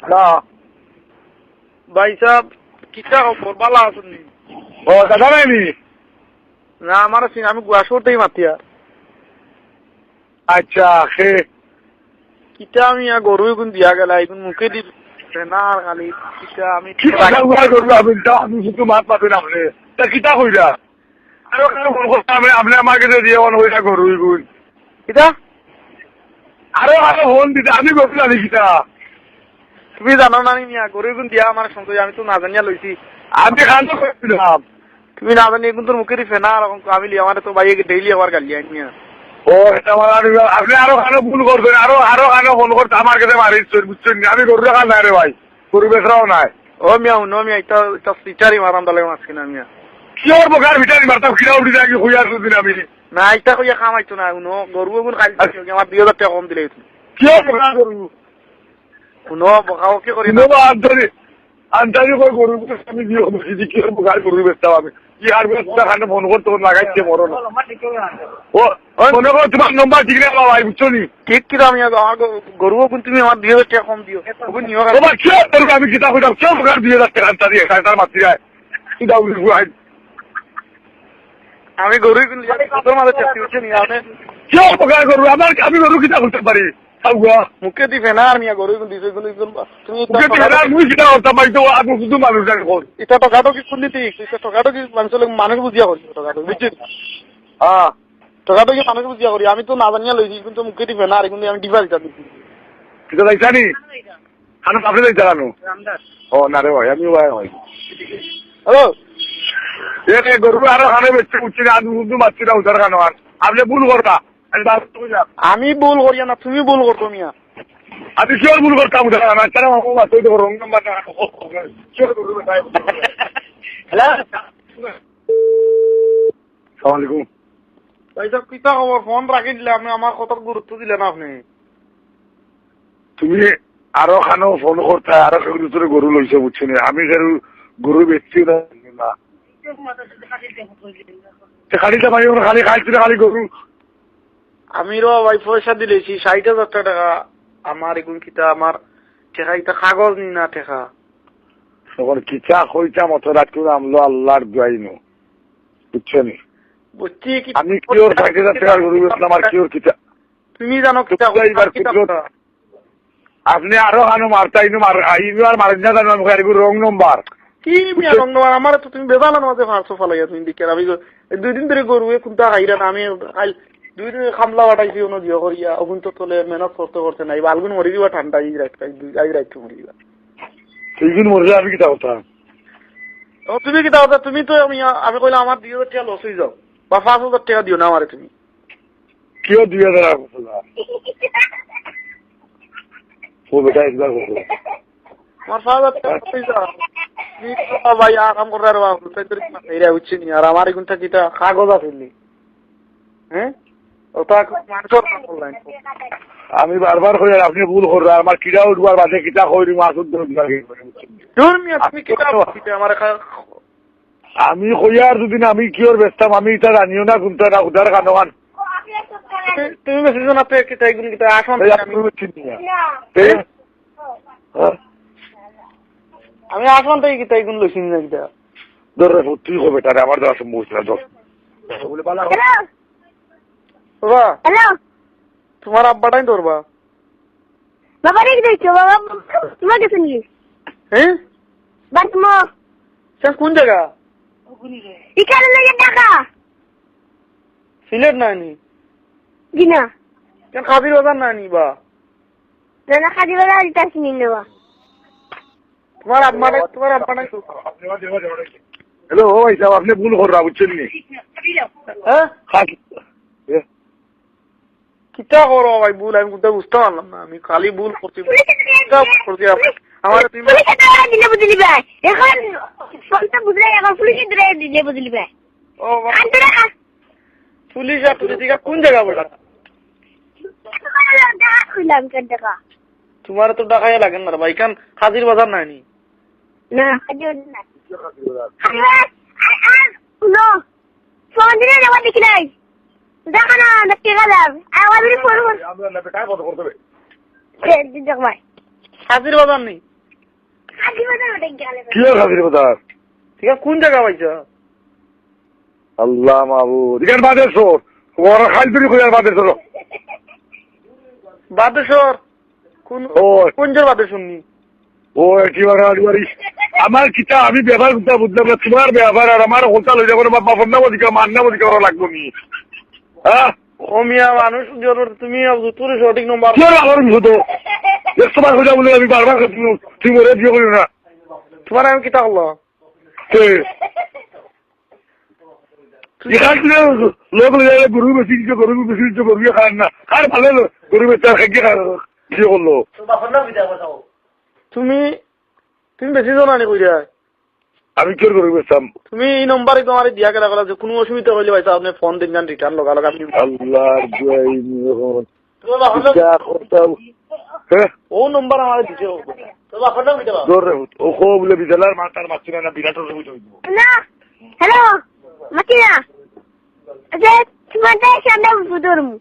হ্যাঁ ভাই সাহেব কিটা খবর ভালো আছেন? ও দাদা নাইনি? না আমার আছি, আমি গুয়াশোরতেই মাতিয়া। আচ্ছা সে কিটা আমি গরু এগুন দিয়া গেল, এগুন মুখে দি না খালি কিটা আমি কি কথা করবো আমি শুধু মাত পাবেন আপনি তা কিতা কইরা আরো কারো ফোন করতে হবে আপনি আমার কাছে দিয়ে অন হইয়া গরু এগুন কিটা আরো আরো ফোন দিতে আমি গরু জানি কিতা তুমি জানো না নিয়া গরু এগুন দিয়া আমার সঙ্গে আমি তো না জানিয়া লইছি। আমি খান্ত করছিলাম তুমি না জানি এগুন তোর মুখে দিছে না আমি লিয়া আমার তো ভাই ডেইলি আবার গালি আনিয়া। ও এটা আপনি আরো খানো ভুল করবেন আরো আরো খানো ফোন করতে আমার কাছে মারিচ্ছেন বুঝছেন আমি গরু রাখা নাই রে ভাই গরু বেচরাও নাই। ও মিয়া উনো মিয়া এটা সিটারি মারাম দালে মাছ কিনা মিয়া কি ওর বোকার ভিটারি মারতাম কিনা উঠি যাই হইয়া দিন আমি না এটা কইয়া খামাইতো না উনো গরু এগুন খালি আমার 2000 টাকা কম দিলে কি ওর বোকার গরু উনো বকাও কি করি না আন্তাজি কই গরু আমি দিয়ে বুঝি কি ওর বোকার গরু বেচতাম আমি কি আর বেচতা খানে ফোন করতে লাগাইছে মরো না ও মনে করো তোমার নম্বর ঠিক না ভাই বুঝছো নি ঠিক কিনা আমি আমার গরু এগুন তুমি আমার 2000 টাকা কম দিও ওগুন নিও তোমার কি তোর আমি কিতা কইতাম কি বোকার 2000 টাকা আন্তা দিয়ে তার মাতি যায় কি দাও ভাই আমি গরু এগুন তোর মাঝে চাকরি হচ্ছে নি আপনি কি বোকার গরু আমার আমি গরু কিতা করতে পারি মুখে দিবে না আর মিয়া গরু এগুন দিছে এগুন তুমি মুই কিতা করতাম ভাই তো আমি শুধু মানুষ জানি কোন এটা টকাটো কি শুনলি এটা টকাটো কি মানুষ বুঝিয়া করি টকাটো বুঝছিস হ্যাঁ টকাটো কি মানুষ বুঝিয়া করি আমি তো না জানিয়া লইছি কিন্তু মুখে দিবে না আর কিন্তু আমি ডিভাইস দিচ্ছি কিতা যাইছানি খানো আপনি যাইতা কেন ও না রে ভাই আমি ভাই ভাই হ্যালো এ গরু আরো খানে বেচতে উঠছি না আমি শুধু মারছি না উধার খানো আর আপনি ভুল করবা আমি ভুল করিয়া না তুমি ভুল করতো মিয়া আমি কিওর ভুল করতাম উধার খানো কেন মামু মারতে তো রং নাম্বার না হ্যালো সালাম আলাইকুম ভাই সাহেব কিতা খবর ফোন রাখি দিলে আপনি আমার কথার গুরুত্ব দিলেন আপনি তুমি আরো খানো ফোন করতে আরো সেগুলো গরু লইছে বুঝছি না আমি গরু বেচছি না খালিটা ভাই খালি খাইছি না খালি গরু আমি র ভাই পয়সা দিলেছি 60,000 টাকা আমার এগুন কিতা আমার ঠেকা ইটা কাগজ নি না ঠেকা তখন কিচা কইটা মতো রাখতে আমলো আল্লাহর দুয়াইনো বুঝছেন বুঝছি কি আমি কি ওর 60,000 টাকার গরু বেচলাম আর কি ওর কিতা তুমি জানো কিতা আপনি আরো খানো মারতাইনো আইনো আর মারেন না জানো আমি রং নম্বর কি মিয়া রং নম্বর আমার তো তুমি বেজালা না ফারসো ফালাইয়া তুমি দিকে আমি 2 দিন ধরে গরু কোনটা খাইরা না আমি 2 দিন খামলা বাটাইছি ওনো দিও করিয়া ওগুন তো তোলে মেহনত করতে করতে নাই বালগুন মরি দিবা ঠান্ডা আই রাখতে মরি দিবা সেইদিন মরে আমি কিতা কথা ও তুমি কিতা কথা তুমি তো আমি কইলাম আমার 2000 টাকা লস হয়ে যাও বা 5,000 টাকা দিও না আমারে তুমি কিও 2000 টাকা ও বেটা একবার বলো আমার 5,000 টাকা হয়ে যাও তুমি তো ভাই কাম করে আর বাবু তাই তোর এরা হচ্ছে নি আর আমার এগুনটা কিটা কাগজ আছে হ্যাঁ ওটা মানুষের কাম করলেন আমি বারবার কই আপনি ভুল করেন আমার কিডা উঠবার বাদে কিটা কইরি মাসুদ লাগে দূর মিয়া তুমি কিটা আমার আমি কইয়ার দুদিন আমি কিওর ব্যস্তাম আমি এটা জানিও না কোনটা না উদার কানওয়ান তুমি মেসেজ না পে কিটা এগুন কিটা আসন আমি আসন তাই কিটা এগুন লইছিন না কিটা ধরে তুই হবে তারে আমার দেওয়া সম্ভব না ধর বলে বালা বাবা হ্যালো তোমার আব্বাটাই ধরবা বাবা রেখে দিচ্ছো বাবা তোমার কাছে নিয়ে হ্যাঁ বাতমো সে কোন জায়গা এখানে লেগে টাকা সিলেট নানি দিনা কেন খাবির বাজার নানি বা না খাদি বাজার দিতাছি নিয়ে নেবা তোমার আব্বাটাই হ্যালো ও ভাই সাহেব আপনি ভুল করেন বুঝছেন নি হ্যাঁ কিটা করো ভাই ভুল আমি কোথাও বুঝতে পারলাম না আমি খালি ভুল করছি আমার তুমি দিলে বুঝলি ভাই এখন ফোনটা বুঝলে এখন পুলিশে ধরে দিলে বুঝলি ভাই ও পুলিশ আর পুলিশ কোন জায়গা বলা তোমার তো ডাকাই লাগেন না ভাই কান হাজির বাজার নানি না হাজির না নো ফোন দিলে যাবা দেখি নাই দেখা না দেখতে গেলাম আমাদের ফোন আমরা না বেটা কত করতে হবে দেখ ভাই হাজির বাজার নেই কি আর খাবির কথা ঠিক আছে কোন জায়গা পাইছো আল্লাহ মাহবুব এখানে বাদের সর ওরা খাইল তুই খুঁজে বাদের সর বাদেশ্বর কোন ওই। কোন জায়গা বাদেশ্বর নি ও একেবারে আড়বাড়ি আমার কিতা আমি ব্যবহার করতে বুঝলাম না তোমার ব্যবহার আর আমার হোটেল হয়ে যাবো বাপর নাম অধিকার মান নাম অধিকার লাগবো নি হ্যাঁ ও মিয়া মানুষ জরুর তুমি তোর সঠিক নম্বর কি আর আবার শুধু একশোবার খোঁজা বলে আমি বারবার তুই মরে বিয়ে করি না তোমার আমি কিতা হলো এখান থেকে লোক গরু বেশি দিচ্ছে গরু খান না আর ভালো গরু বেচা খেয়ে বিয়ে করলো তুমি তুমি বেশি জানি কইরা আমি কি গরু বেচতাম তুমি এই নম্বরে তোমার দিয়া গেলা গেলা যে কোনো অসুবিধা হইলে ভাই আপনি ফোন দিন যান রিটার্ন লগা লগা আপনি আল্লাহর জয় হ্যাঁ ও নম্বর আমার দিছে ও খো বলে বিদ্যালয়ের মাতার মাছি না বিরাট না হ্যালো মাকিনা আচ্ছা তোমার সামনে বুঝুরমু